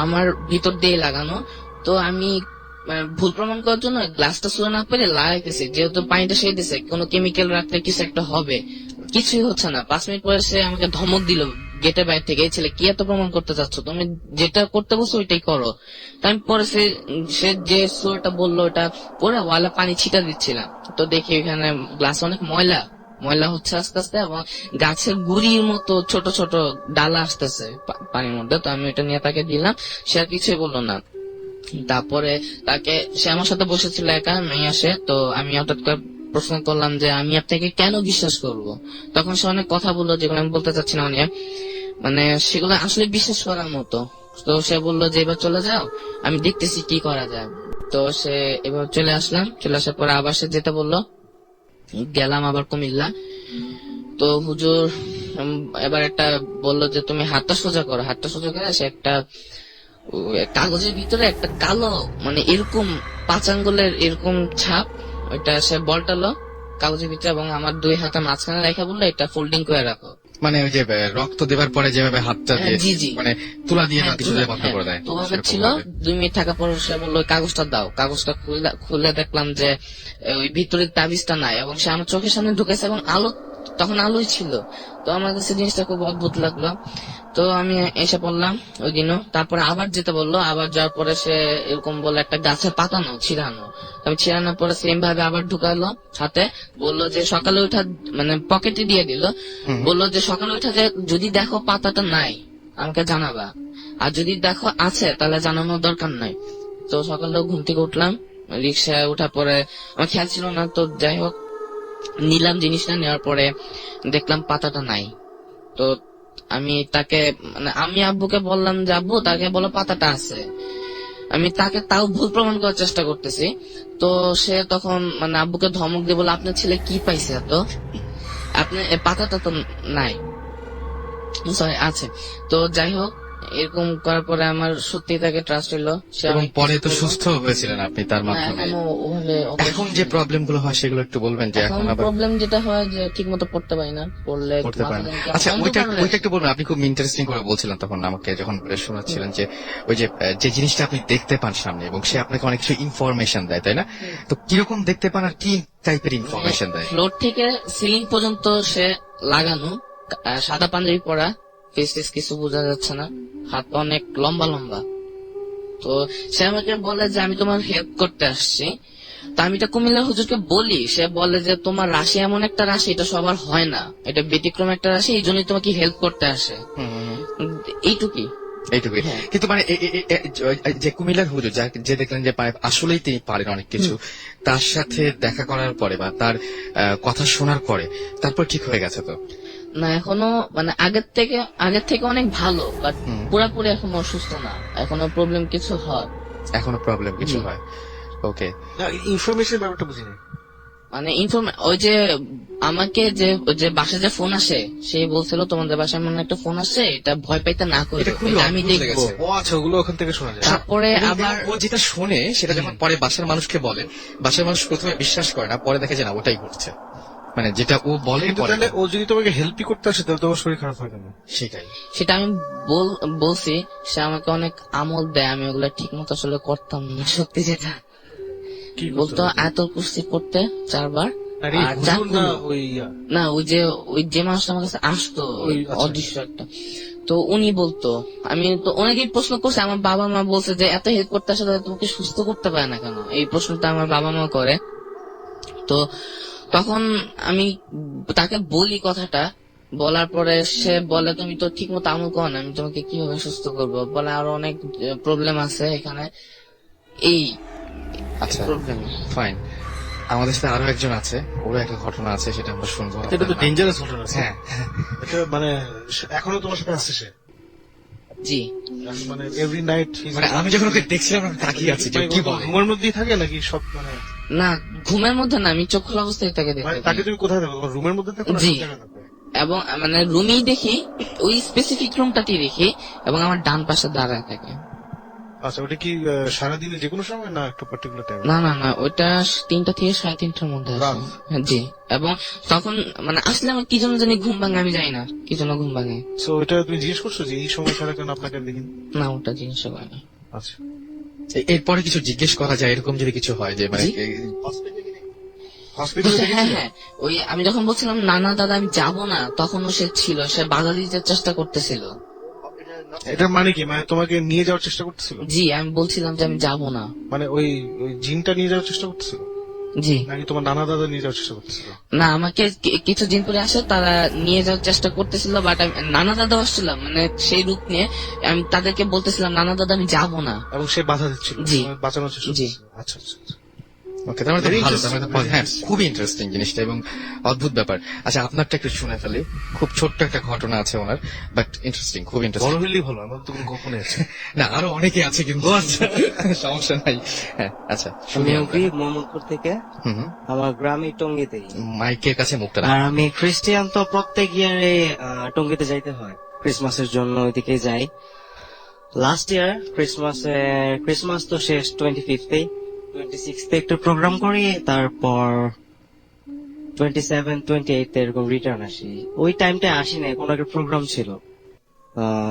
আমার ভিতর দিয়ে লাগানো, তো আমি ভুল প্রমাণ করার জন্য গ্লাসটা সূরা না পেরে লাগাইতেছি, যেহেতু পানিটা সে দিছে, কোনো কেমিক্যাল রাখলে কিছু একটা হবে, কিছুই হচ্ছে না। 5 মিনিট পরে সে আমাকে ধমক দিল গেটের বাইরে থেকে, এই ছেলে কি এত প্রমাণ করতে চাচ্ছ, তুমি যেটা করতে বলছো ওইটাই করো। তাই আমি পরে সে যে সুরটা বললো ওটা পরে ওয়ালে পানি ছিটা দিচ্ছিলাম। তো দেখি ওইখানে গ্লাস অনেক ময়লা ময়লা হচ্ছে আস্তে আস্তে, এবং গাছের গুড়ির মতো ছোট ছোট ডালা আসতেছে পানির মধ্যে। তো আমি ওইটা নিয়ে তাকে দিলাম, সে আর কিছুই বললো না। তারপরে সে আমার সাথে বসেছিল একা, মেয়ে আসে। তো আমি হঠাৎ করে প্রশ্ন করলাম যে আমি আপনাকে কেন বিশ্বাস করব। তখন সে অনেক কথা বললো যেগুলো আমি বলতে চাচ্ছি না, মানে সেগুলো আসলে বিশ্বাস করার মতো। তো সে বললো যে এবার চলে যাও, আমি দেখতেছি কি করা যায়। তো সে এবার চলে আসলাম, চলে আসার পরে আবার সে যেতে বললো, গেলাম আবার কুমিল্লা। তো হুজুর এবার একটা বললো যে তুমি হাতটা সোজা করো। হাতটা সোজা করে সে একটা কাগজের ভিতরে একটা কালো মানে এরকম 5 আঙ্গুলের এরকম ছাপ, ওইটা সে বলটালো কাগজের ভিতরে, এবং আমার 2 হাতের মাঝখানে রেখে বললো এটা ফোল্ডিং করে রাখো। মানে ওই যে রক্ত দেবার পরে যেভাবে হাতটা দিয়ে জি জি মানে তুলা দিয়ে না কিছু দিয়ে বন্ধ করে দেয়, তো ওভাবে ছিল। 2 মিনিট থাকার পর সে বললো ওই কাগজটা দাও। কাগজটা খুলে দেখলাম যে ওই ভিতরের তাবিজটা নাই, এবং সে আমার চোখের সামনে ঢুকেছে, এবং তখন আলোই ছিল। তো আমার কাছে জিনিসটা খুব অদ্ভুত লাগলো। তো আমি এসে পড়লাম ওই দিনও। তারপরে আবার যেতে বললো, আবার যাওয়ার পরে সে এরকম বললো একটা গাছের পাতা নাও, ছিড়ানো। আমি ছিড়ানোর পরে সেম ভাবে আবার ঢুকালো হাতে, বললো যে সকালে উঠা, মানে পকেটে দিয়ে দিল, বললো যে সকালে উঠা যে যদি দেখো পাতাটা নাই আমাকে জানাবা, আর যদি দেখো আছে তাহলে জানানোর দরকার নাই। তো সকালে ঘুম থেকে উঠলাম, রিক্সায় উঠার পরে আমার খেয়াল ছিল না, তো যাই হোক নিলাম জিনিসটা। নেওয়ার পরে দেখলাম পাতাটা নাই। তো আমি আব্বুকে বললাম যে আব্বু, তাকে বলো পাতাটা আছে। আমি তাকে তাও ভুল প্রমাণ করার চেষ্টা করতেছি। তো সে তখন মানে আব্বুকে ধমক দিয়ে বলে আপনার ছেলে কি পাইছে এত, আপনি পাতাটা তো নাই, সরি আছে। তো যাই হোক এরকম করার পরে আমার সত্যি তাকে ট্রাস্ট হলো, সে এবং আমাকে পরে কিছু তো বললো। সুস্থ হয়েছিলেন আপনি তার না, মাধ্যমে। এখনো ওভাবে এখন যে প্রবলেম গুলো হয় সেগুলো একটু বলবেন যে এখন এখন আবার প্রবলেম যেটা হয় যে ঠিক মতো পড়তে পারি না, পড়লে করতে মাথা পারেন। যেন কেমন আচ্ছা ওইটা অন্ধকার হয়ে ওইটা একটু বলবেন, আপনি খুব ইন্টারেস্টিং করে বলছিলেন তখন আমাকে যখন শোনাচ্ছিলেন যে ওই যে যে জিনিসটা আপনি দেখতে পান সামনে এবং সে আপনাকে অনেক কিছু ইনফরমেশন দেয়, তাই না? তো কিরকম দেখতে পান আর কি টাইপের ইনফরমেশন দেয়? ফ্লোর থেকে সিলিং পর্যন্ত সে লাগানো, সাদা পাঞ্জাবি পরা, ফেস টেস কিছু বোঝা যাচ্ছে না, হাত পা অনেক লম্বা লম্বা। তো সে আমাকে বলে যে আমি তোমার হেল্প করতে আসছি। তা আমি এটা কুমিল্লা হুজুরকে বলি, সে বলে যে তোমার রাশি এমন একটা রাশি, এটা সবার হয় না, এটা ব্যতিক্রম একটা রাশি, এই জন্যই তোমাকে হেল্প করতে আসে। এইটুকুই। এইটুকুই। কিন্তু মানে যে কুমিল্লার হুজুর যে দেখলেন যে আসলেই তিনি পারেন অনেক কিছু, তার সাথে দেখা করার পরে বা তার কথা শোনার পরে তারপর ঠিক হয়ে গেছে তো? না, এখনো মানে আগের থেকে অনেক ভালো, বাট পুরাপুরি এখনো অসুস্থ না, এখনো প্রবলেম কিছু হয়। এখনো প্রবলেম কিছু হয়? ওকে। ইনফরমেশন ব্যাপারটা বুঝিনি। মানে ওই যে আমাকে যে বাসায় যে ফোন আসে, সে বলছিল তোমাদের বাসায় এমন একটা ফোন আসছে, এটা ভয় পাইতে না করে, এটা খুবই আমি অদ্ভুত দেখবো। লেগেছে। ও আচ্ছা, ওগুলো ওখান থেকে শোনা যায়। তারপরে আবার ও যেটা শোনে সেটা যখন পরে বাসার মানুষকে বলে, বাসার মানুষ প্রথমে বিশ্বাস করে না, পরে দেখে যে না ওটাই ঘটছে, মানে যেটা ও বলে কিন্তু পরে তাহলে ও যদি তোমাকে হেল্পই করতে আসে তাহলে তোমার শরীর খারাপ হয় কেন? সেটাই। সেটা আমি বলছি, সে আমাকে অনেক আমল দেয়, আমি ওগুলা ঠিক মতো আসলে করতাম না, সত্যি যেটা কি বলতো আয়াতুল কুরসি পড়তে 4 বার, আরে আর হুজুর চাকুলো। না ওই না, ওই যে মানুষটা আমার কাছে আসতো, ওই আচ্ছা। অদৃশ্য একটা, তো উনি বলতো। আমি তো অনেকেই প্রশ্ন করছে, আমার বাবা মা বলছে যে এত হেল্প করতে আসে তাহলে তোমাকে সুস্থ করতে পারে না কেন, এই প্রশ্নটা আমার বাবা মা করে। তো তখন আমি তাকে বলি কথাটা, বলার পরে সে বলে তুমি তো ঠিক মতো আমল করো না, আমি তোমাকে কিভাবে সুস্থ করবো, বলে আরো অনেক প্রবলেম আছে এখানে, এই আচ্ছা প্রবলেম। ফাইন। আমাদের সাথে আরো একজন আছে, ওরও একটা ঘটনা আছে, সেটা আমরা শুনবো। এটা তো ডেঞ্জারাস ঘটনা। হ্যাঁ, এটা মানে এখনো তোমার সাথে আসছে সে? জি, মানে এভরি নাইট? মানে আমি যখন ওকে দেখছিলাম আমি তাকিয়ে আছি যে কি বলে। ঘুমের মধ্যেই থাকে নাকি সব মানে? না ঘুমের মধ্যে না, আমি চোখ খোলা অবস্থায় তাকে মানে দেখতে তাকে পাই। তুমি কোথায় দেখো? রুমের মধ্যে দেখো না জি। সব জায়গায় দেখো? এবং মানে রুমেই দেখি, ওই স্পেসিফিক রুমটাতেই দেখি, এবং আমার ডান পাশে দাঁড়ায় থাকে। আচ্ছা, ওটা কি সারাদিনে যে কোনো সময় না একটু পার্টিকুলার টাইম? না না না, ওইটা 3টা থেকে 3:30টার মধ্যে আসে। রাত? হ্যাঁ, জি। এবং তখন মানে আসলে আমার কি জন্য জানি ঘুম ভাঙে, আমি জানি না কি জন্য ঘুম ভাঙে। তো এটা তুমি জিজ্ঞেস করছো যে এই সময় ছাড়া কেন আপনাকে দেখি? না, ওটা জিনিস হয় না। আচ্ছা, এরপরে কিছু জিজ্ঞেস করা যায় এরকম যদি কিছু হয় যে মানে জি? হসপিটালে হ্যাঁ দেখেছিলে? হ্যাঁ, ওই আমি যখন বলছিলাম নানা দাদা আমি যাব না, তখনও সে ছিল, সে বাধা দিতে চেষ্টা করতেছিল। এটার মানে কি? মানে তোমাকে নিয়ে যাওয়ার চেষ্টা করতেছিল? জি, আমি বলছিলাম যে আমি যাব না। মানে ওই ওই জিনটা নিয়ে যাওয়ার চেষ্টা করতেছিল জি নাকি তোমার নানা দাদা নিয়ে যাওয়ার চেষ্টা করতেছিল? না, আমাকে কিছু দিন পরে আসে, তারা নিয়ে যাওয়ার চেষ্টা করতেছিল, বাট আমি নানা দাদা আসছিলাম মানে সেই রূপ নিয়ে, আমি তাদেরকে বলতেছিলাম নানা দাদা আমি যাব না। এবং সে বাধা দিচ্ছিল, জি। তোমায় বাঁচানোর চেষ্টা জি। করতেছিল। আচ্ছা আচ্ছা আচ্ছা। ওকে, তার মানে তো Very ভালো, interesting, তার মানে তো very হ্যাঁ interesting. খুবই ইন্টারেস্টিং জিনিসটা এবং অদ্ভুত ব্যাপার। আচ্ছা আপনারটা একটু শুনে ফেলি, খুব ছোট্ট একটা ঘটনা আছে ওনার, বাট ইন্টারেস্টিং, খুব বড় ইন্টারেস্টিং। হইলেই ভালো, আমার তো কোনো গোপনে আছে। না আরো অনেকে আছে কিন্তু, সমস্যা নাই। হ্যাঁ আচ্ছা শুনি আমি আমরা। মোহাম্মদপুর থেকে, হুম, আমার গ্রামে টঙ্গিতেই। মাইকের কাছে মুখটা আর আমি খ্রিস্টিয়ান, তো প্রত্যেক ইয়ারে টঙ্গিতে যাইতে হয়, ক্রিসমাসের জন্য ওইদিকে যাই। লাস্ট ইয়ার ক্রিসমাস তো শেষ 25th-এ, 26th-এ একটু প্রোগ্রাম করি, তারপর 27, 28 এরকম রিটার্ন আসি। ওই টাইমটা আসি না, কোনো একটা প্রোগ্রাম ছিল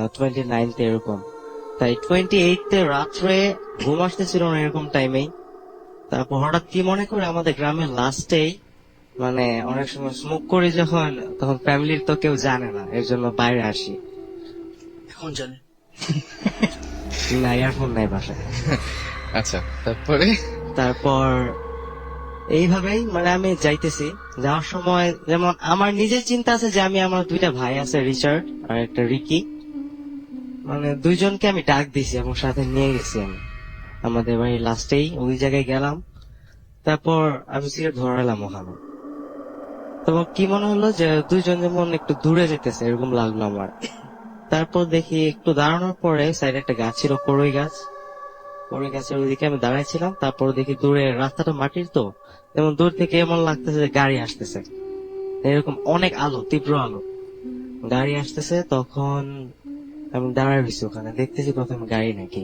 29 এরকম। তাই 28 রাত্রে ঘুম আসতেছিল না এরকম টাইমেই। তারপর হঠাৎ কি মনে করে আমাদের গ্রামের লাস্টেই মানে অনেক সময় স্মোক করি যখন, তখন ফ্যামিলির তো কেউ জানে না, এর জন্য বাইরে আসি। এখন জানে? না, ইয়ারফোন নাই বাসায়। আচ্ছা তারপরে তারপর এইভাবেই মানে আমি যাইতেছি, যাওয়ার সময় যেমন আমার নিজের চিন্তা আছে যে আমার 2টা ভাই আছে, রিচার্ড আর একটা রিকি, মানে 2জনকে আমি ডাক দিছি এবং সাথে নিয়ে গেছি আমি আমাদের বাড়ির লাস্টেই ওই জায়গায় গেলাম। তারপর আমি সিগারেট ধরালাম ওখানে, তোমার কি মনে হলো যে 2জন যেমন একটু দূরে যেতেছে এরকম লাগলো আমার। তারপর দেখি একটু দাঁড়ানোর পরে সাইডে একটা গাছ ছিল, কড়ই গাছের ওইদিকে আমি দাঁড়াইছিলাম। তারপর দেখি দূরে রাস্তাটা মাটির, তো যেমন দূর থেকে এমন লাগতেছে যে গাড়ি আসতেছে, এরকম অনেক আলো, তীব্র আলো, গাড়ি আসতেছে। তখন আমি দাঁড়ায় রয়েছি ওখানে, দেখতেছি প্রথমে গাড়ি নাকি।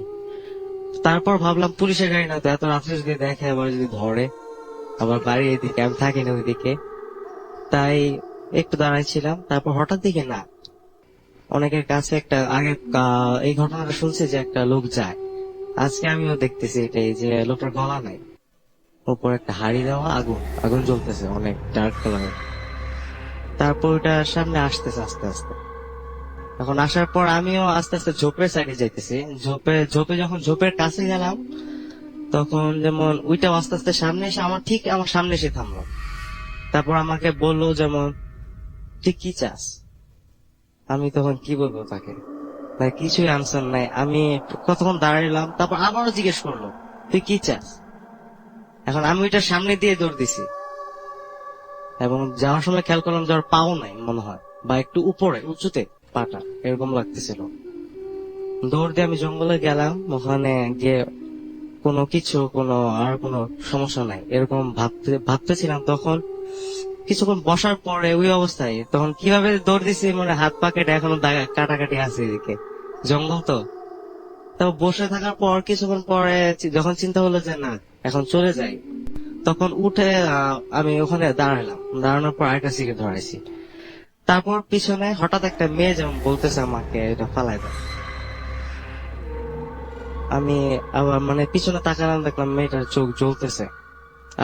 তারপর ভাবলাম পুলিশের গাড়ি না তো, এত রাত্রে যদি দেখে আবার যদি ধরে, আবার বাড়ি এদিকে, আমি থাকি না ওইদিকে, তাই একটু দাঁড়াইছিলাম। তারপর হঠাৎ দিকে না, অনেকের কাছে একটা আগে এই ঘটনাটা শুনছি যে একটা লোক যায়, আজকে আমিও দেখতেছি এটাই, যে লোকটার গলা নাই, উপর একটা হাড়ি দেওয়া, আগুন আগুন জ্বলতেছে অনেক ডার্ক কালারের। তারপর ওইটা সামনে আসতেছে আস্তে আস্তে। এখন আসার পর আমিও আস্তে আস্তে ঝোপের সাইডে যাইতেছি। ঝোপে যখন ঝোপের কাছে গেলাম, তখন যেমন ওইটা আস্তে আস্তে সামনে এসে আমার সামনে এসে থামলো। তারপর আমাকে বললো যেমন, তুই কি চাস? আমি তখন কি বলবো তাকে, তাই কিছুই আনসার নাই। আমি কতক্ষণ দাঁড়াইলাম, তারপর আবারও জিজ্ঞেস করলো, তুই কি চাস? এখন আমি ওইটার সামনে দিয়ে দৌড় দিছি, এবং যাওয়ার সময় খেয়াল করলাম যাওয়ার পাও নাই মনে হয়, বা একটু উপরে উঁচুতে পাটা এরকম লাগতেছিল। দৌড় দিয়ে আমি জঙ্গলে গেলাম, ওখানে গিয়ে কোনো সমস্যা নাই এরকম ভাবতেছিলাম। তখন কিছুক্ষণ বসার পরে ওই অবস্থায়, তখন কিভাবে দৌড় দিছি, মানে হাত পা কেটে এখনো কাটাকাটি আছে এদিকে, জঙ্গল তো। তারপর বসে থাকার পর কিছুক্ষণ পরে যখন চিন্তা হলো যে না এখন চলে যাই, তখন উঠে আমি ওখানে দাঁড়ালাম। দাঁড়ানোর পর আরেকটা সিগারেট ধরাইছি। তারপর পিছনে হঠাৎ একটা মেয়ে যেমন বলতেছে আমাকে এটা ফালাই দাও। আমি আবার মানে পিছনে তাকালাম, দেখলাম মেয়েটার চোখ জ্বলতেছে।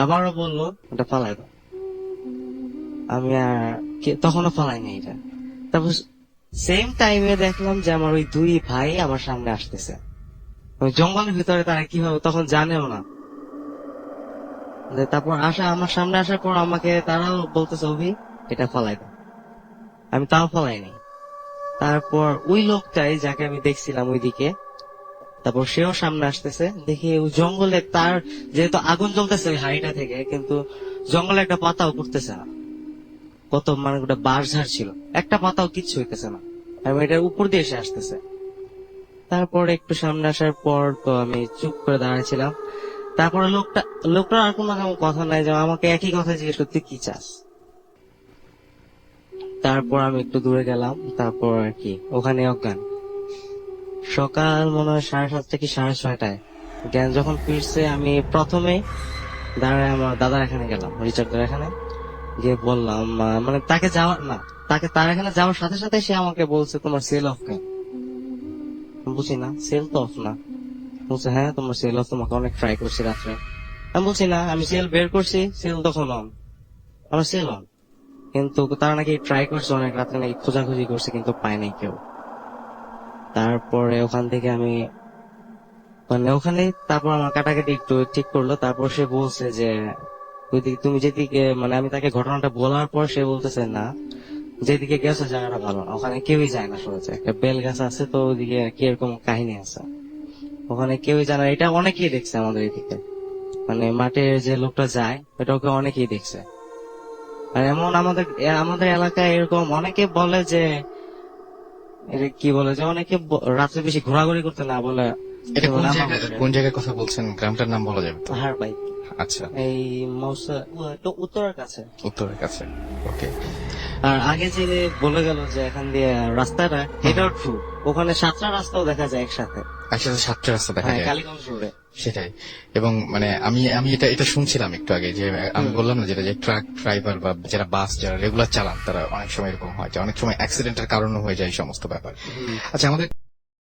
আবারও বললো এটা ফালাই দাও। আমি তখনও ফালাইনি এটা। তারপর সেম টাইমে দেখলাম যে আমার ওই দুই ভাই আমার সামনে আসতেছে। ওই জঙ্গলের ভিতরে তারা কিভাবে তখন জানেও না। তারপর আমার সামনে আসার পর আমাকে তারাও বলতেছে অভি এটা ফালাই দাও। আমি তাও ফালাইনি। তারপর ওই লোকটাই যাকে আমি দেখছিলাম ওইদিকে, তারপর সেও সামনে আসতেছে। দেখি ওই জঙ্গলে তার যেহেতু আগুন জ্বলতেছে ওই হাড়িটা থেকে, কিন্তু জঙ্গলে একটা পাতাও করতেছে না। কত মানে ওটা বাঁশঝাড় ছিল, একটা পাতাও কিচ্ছু হইতেছে না, এবং এটার উপর দিয়ে এসে আসতেছে। তারপর একটু সামনে আসার পর তো আমি চুপ করে দাঁড়াচ্ছিলাম। তারপরে লোকটার আর কোনো কথা নাই, যে আমাকে একই কথা জিজ্ঞেস করতে, কি চাস? তারপর আমি একটু দূরে গেলাম, তারপর আর কি ওখানে অজ্ঞান। সকাল মনে হয় 7:30 কি 6:30টায় জ্ঞান যখন ফিরছে, আমি প্রথমে দাঁড়ায় আমার দাদার এখানে গেলাম, রিচার্ডের এখানে গিয়ে বললাম, মানে তার এখানে যাওয়ার সাথে সাথে সে আমাকে বলছে তোমার সেল অফ কেন? বুঝি না, সেল তো অফ না। বলছে হ্যাঁ তোমার সেল অফ, তোমাকে অনেক ট্রাই করছি রাত্রে। আমি বলছি না, আমি সেল বের করছি, সেল তখন অন, আমার সেল অন। কিন্তু তারা নাকি ট্রাই করছে অনেক রাত্রে, নাকি খোঁজাখুঁজি করছে কিন্তু পায় নাই কেউ। তারপরে ওখান থেকে আমি মানে ওখানে তারপর আমার কাটাকাটি একটু ঠিক করলো। তারপর সে বলছে যে ওইদিকে তুমি যেদিকে, মানে আমি তাকে ঘটনাটা বলার পর সে বলতেছে না, যেদিকে গেছে জায়গাটা ভালো না, ওখানে কেউই যায় না। শুনেছে একটা বেল গাছ আছে, তো ওইদিকে কি এরকম কাহিনী আছে, ওখানে কেউই জানে না। এটা অনেকেই দেখছে আমাদের এদিকে, মানে মাঠে যে লোকটা যায় ওটাকে অনেকেই দেখছে। আর এমন আমাদের এলাকায় এরকম অনেকে বলে যে এটা কি বলে, যে অনেকে রাত্রে বেশি ঘোরাঘুরি করতে না বলে। এটা কোন জায়গার কথা বলছেন? গ্রামটার নাম বলা যাবে তো? পাহাড় ভাই, আচ্ছা, এই একটু উত্তরের কাছে। উত্তরের কাছে, ওকে। আর আগে যে বলে গেল যে এখান দিয়ে রাস্তাটা, এটাও ট্রু। ওখানে 7টা রাস্তাও দেখা যায় একসাথে, 7টা রাস্তা দেখা হ্যাঁ, যায়। কালীগঞ্জ রোডে। সেটাই। এবং মানে আমি এটা শুনছিলাম একটু আগে, যে আমি বললাম না যেটা, যে ট্রাক ড্রাইভার বা যারা বাস যারা রেগুলার চালান, তারা অনেক সময় এরকম হয় যে অনেক সময় অ্যাক্সিডেন্টের কারণও হয়ে যায় এই সমস্ত ব্যাপার। আচ্ছা, আমাদের